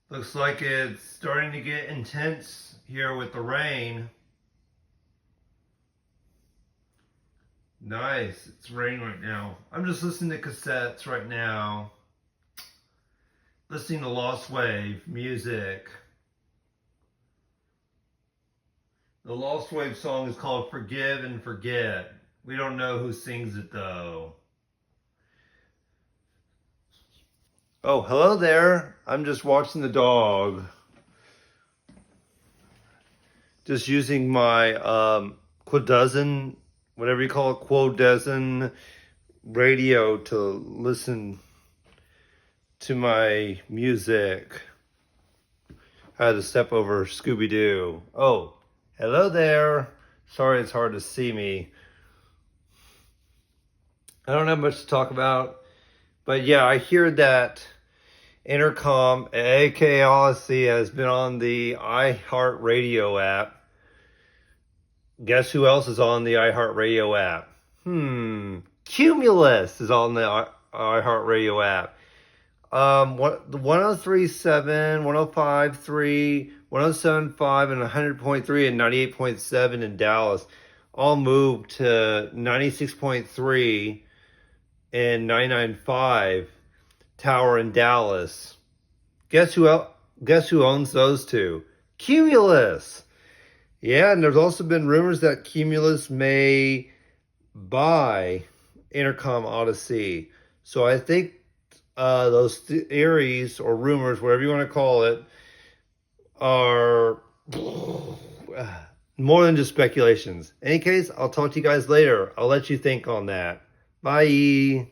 Looks like it's starting to get intense here with the rain. Nice. It's raining right now. I'm just listening to cassettes right now. Listening to Lost Wave music. The Lost Wave song is called Forgive and Forget. We don't know who sings it though. Oh, hello there. I'm just watching the dog. Just using my Quodozen, whatever you call it, Quodozen radio to listen to my music. I had to step over Scooby-Doo. Oh, hello there. Sorry it's hard to see me. I don't have much to talk about, but yeah, I hear that Intercom, aka Audacy, has been on the iHeartRadio app. Guess who else is on the iHeartRadio app? Cumulus is on the iHeartRadio app. 1037, 1053, 1075, and 100.3 and 98.7 in Dallas all moved to 96.3 and 99.5 tower in Dallas. Guess who owns those two? Cumulus. Yeah, and there's also been rumors that Cumulus may buy Intercom-Audacy. So I think those theories or rumors, whatever you want to call it, are more than just speculations. In any case, I'll talk to you guys later. I'll let you think on that. Bye.